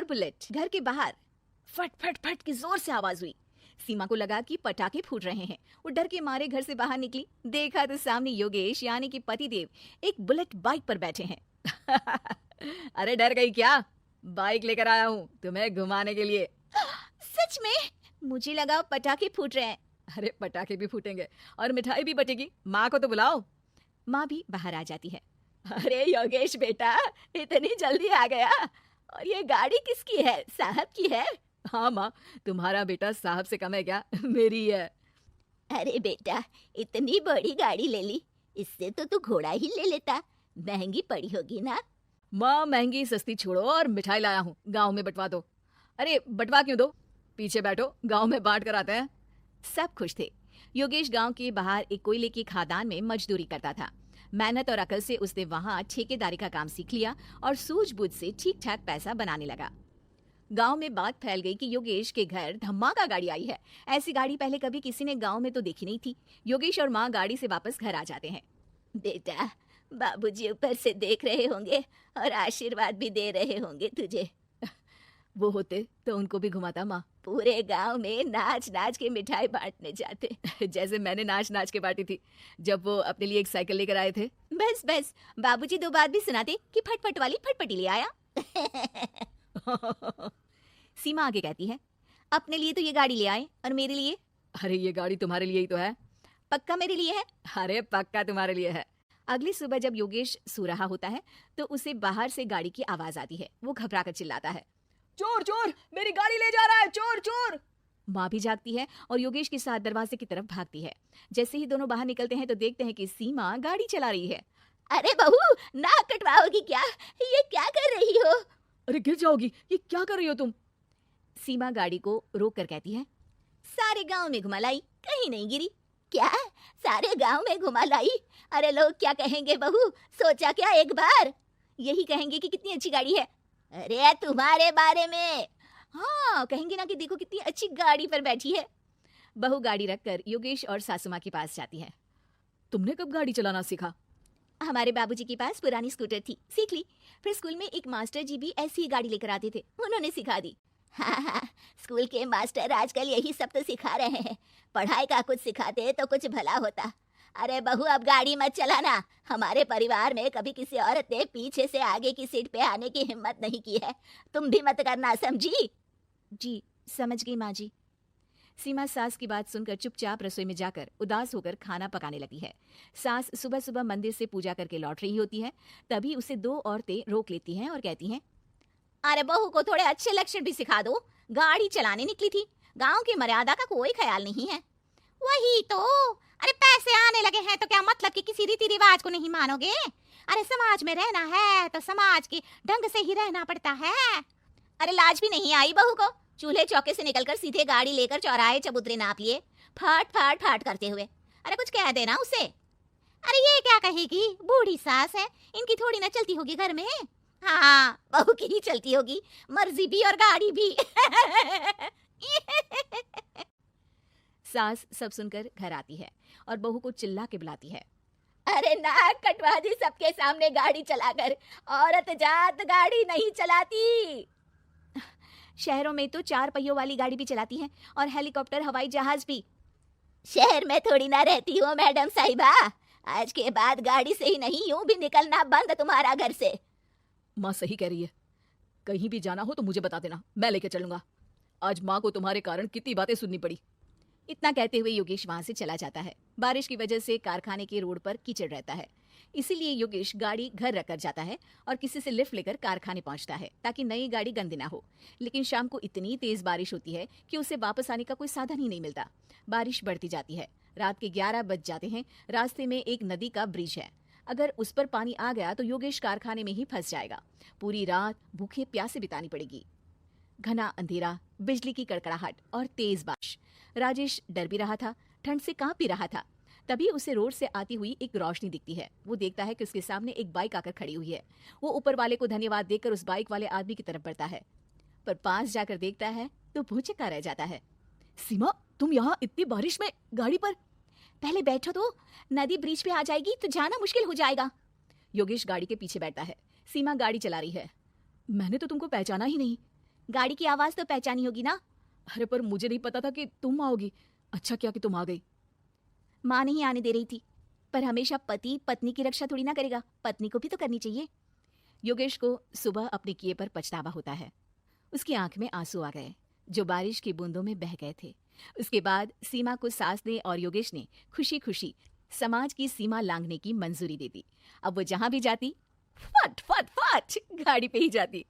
और बुलेट। घर के बाहर फट फट फट की जोर से आवाज हुई। सीमा को लगा कि पटाखे फूट रहे हैं। वो डर के मारे घर से बाहर निकली। देखा तो सामने योगेश यानी कि पतिदेव एक बुलेट बाइक पर बैठे हैं। अरे डर गई क्या? बाइक लेकर आया हूँ तुम्हें घुमाने के लिए। सच में? मुझे लगा पटाखे फूट रहे हैं। अरे पटाखे भी फूटेंगे और मिठाई भी बटेगी। माँ को तो बुलाओ। माँ भी बाहर आ जाती है। अरे योगेश बेटा, इतनी जल्दी आ गया? और ये गाड़ी किसकी है? साहब की है? हाँ माँ, तुम्हारा बेटा साहब से कम है क्या? मेरी है। अरे बेटा, इतनी बड़ी गाड़ी ले ली, इससे तो तू घोड़ा ही ले लेता। महंगी पड़ी होगी ना? माँ महंगी सस्ती छोड़ो और मिठाई लाया हूँ, गांव में बंटवा दो। अरे बंटवा क्यों दो? पीछे बैठो, गांव में बांट कर आते हैं। सब खुश थे। योगेश गांव के बाहर एक कोयले की खादान में मजदूरी करता था। मेहनत और अकल से उसने वहां ठेकेदारी का काम सीख लिया और सूझबूझ से ठीक ठाक पैसा बनाने लगा। गांव में बात फैल गई कि योगेश के घर धमाका गाड़ी आई है। ऐसी गाड़ी पहले कभी किसी ने गांव में तो देखी नहीं थी। योगेश और माँ गाड़ी से वापस घर आ जाते हैं। बेटा, बाबूजी ऊपर से देख रहे होंगे और आशीर्वाद भी दे रहे होंगे तुझे। वो होते तो उनको भी घुमाता माँ। पूरे गांव में नाच नाच के मिठाई बांटने जाते। जैसे मैंने नाच नाच के बांटी थी जब वो अपने लिए एक साइकिल लेकर आए थे। बस बस, बाबूजी दो बात भी सुनाते कि फटफट वाली फटफटी ले आया। सीमा आगे कहती है, अपने लिए तो ये गाड़ी ले आए और मेरे लिए? अरे ये गाड़ी तुम्हारे लिए ही तो है। पक्का मेरे लिए है? अरे पक्का तुम्हारे लिए है। अगली सुबह जब योगेश सो रहा होता है तो उसे बाहर से गाड़ी की आवाज आती है। वो घबरा कर चिल्लाता है, चोर चोर, मेरी गाड़ी ले जा रहा है, चोर चोर। माँ भी जागती है और योगेश के साथ दरवाजे की तरफ भागती है। जैसे ही दोनों बाहर निकलते हैं तो देखते हैं कि सीमा गाड़ी चला रही है। अरे बहू, नाक कटवाओगी क्या? ये क्या कर रही हो? अरे गिर जाओगी, ये क्या कर रही हो तुम? सीमा गाड़ी को रोक कर कहती है, सारे गांव में घुमा लाई, कहीं नहीं गिरी। क्या? सारे गांव में घुमा लाई? अरे लोग क्या कहेंगे बहू? सोचा क्या एक बार? यही कहेंगे कि कितनी अच्छी गाड़ी है। अरे तुम्हारे बारे में। हाँ, कहेंगे ना कि देखो कितनी अच्छी गाड़ी पर बैठी है। बहू गाड़ी रखकर योगेश और सासू माँ के पास जाती है। तुमने कब गाड़ी चलाना सीखा? हमारे बाबूजी के पास पुरानी स्कूटर थी, सीख ली। फिर स्कूल में एक मास्टर जी भी ऐसी ही गाड़ी लेकर आते थे, उन्होंने सिखा दी। हाँ, स्कूल के मास्टर आजकल यही सब तो सिखा रहे हैं। पढ़ाई का कुछ सिखाते तो कुछ भला होता। अरे बहू, अब गाड़ी मत चलाना। हमारे परिवार में कभी किसी औरत ने पीछे से आगे की सीट पे आने की हिम्मत नहीं की है। तुम भी मत करना, समझी? जी समझ गई माँ जी। सीमा सास की बात सुनकर चुपचाप रसोई में जाकर उदास होकर खाना पकाने लगी है। सास सुबह सुबह मंदिर से पूजा करके लौट रही होती है। तभी उसे दो औरतें रोक लेती हैं और कहती हैं, अरे बहू को थोड़े अच्छे लक्षण भी सिखा दो। गाड़ी चलाने निकली थी, गांव की मर्यादा का कोई ख्याल नहीं है। वही तो। अरे पैसे आने लगे हैं तो क्या मतलब कि किसी रीति रिवाज को नहीं मानोगे? अरे समाज में रहना है तो समाज के ढंग से ही रहना पड़ता है। अरे लाज भी नहीं आई बहू को? चूल्हे चौके से निकलकर सीधे गाड़ी लेकर चौराहे चबूतरे नाप लिए, फाट फाट फाट करते हुए। अरे कुछ कह देना उसे। अरे ये क्या कहेगी? बूढ़ी सास है, इनकी थोड़ी ना चलती होगी घर में। हाँ, बहू की ही चलती होगी, मर्जी भी और गाड़ी भी। सास सब सुनकर घर आती है और बहू को चिल्ला के बुलाती है, अरे नाक कटवा दी सबके सामने गाड़ी चलाकर। औरत जात गाड़ी नहीं चलाती। शहरों में तो 4 पहियों वाली गाड़ी भी चलाती हैं और हेलीकॉप्टर, हवाई जहाज भी। शहर में थोड़ी ना रहती हो मैडम साहिबा। आज के बाद गाड़ी से ही नहीं, यूं भी निकलना बंद तुम्हारा घर से। माँ सही कह रही है, कहीं भी जाना हो तो मुझे बता देना, मैं लेकर चलूंगा। आज माँ को तुम्हारे कारण कितनी बातें सुननी पड़ी। इतना कहते हुए योगेश वहां से चला जाता है। बारिश की वजह से कारखाने के रोड पर कीचड़ रहता है, इसीलिए योगेश गाड़ी घर रखकर जाता है और किसी से लिफ्ट लेकर कारखाने पहुंचता है ताकि नई गाड़ी गंदी ना हो। लेकिन शाम को इतनी तेज बारिश होती है कि उसे वापस आने का कोई साधन ही नहीं मिलता। बारिश बढ़ती जाती है, रात के 11 बज जाते हैं। रास्ते में एक नदी का ब्रिज है, अगर उस पर पानी आ गया तो योगेश कारखाने में ही फंस जाएगा। पूरी रात भूखे प्यासे बितानी पड़ेगी। घना अंधेरा, बिजली की कड़कड़ाहट और तेज बारिश। राजेश डर भी रहा था, ठंड से कांप भी रहा था। तभी उसे रोड से आती हुई एक रोशनी दिखती है। वो देखता है कि उसके सामने एक बाइक आकर खड़ी हुई है। वो ऊपर वाले को धन्यवाद देकर उस बाइक वाले आदमी की तरफ बढ़ता है, पर पास जाकर देखता है तो भौचक्का रह जाता है। सीमा, तुम यहाँ इतनी बारिश में गाड़ी पर? पहले बैठो तो, नदी ब्रिज पे आ जाएगी तो जाना मुश्किल हो जाएगा। योगेश गाड़ी के पीछे बैठता है। सीमा गाड़ी चला रही है। मैंने तो तुमको पहचाना ही नहीं, गाड़ी की आवाज तो पहचानी होगी ना। अरे पर मुझे नहीं पता था कि तुम आओगी। अच्छा किया कि तुम आ गई। माँ नहीं आने दे रही थी, पर हमेशा पति पत्नी की रक्षा थोड़ी ना करेगा, पत्नी को भी तो करनी चाहिए। योगेश को सुबह अपने किए पर पछतावा होता है। उसकी आंख में आंसू आ गए जो बारिश की बूंदों में बह गए थे। उसके बाद सीमा को सास ने और योगेश ने खुशी खुशी समाज की सीमा लांघने की मंजूरी दे दी। अब वो जहां भी जाती फट फट फट गाड़ी पे ही जाती।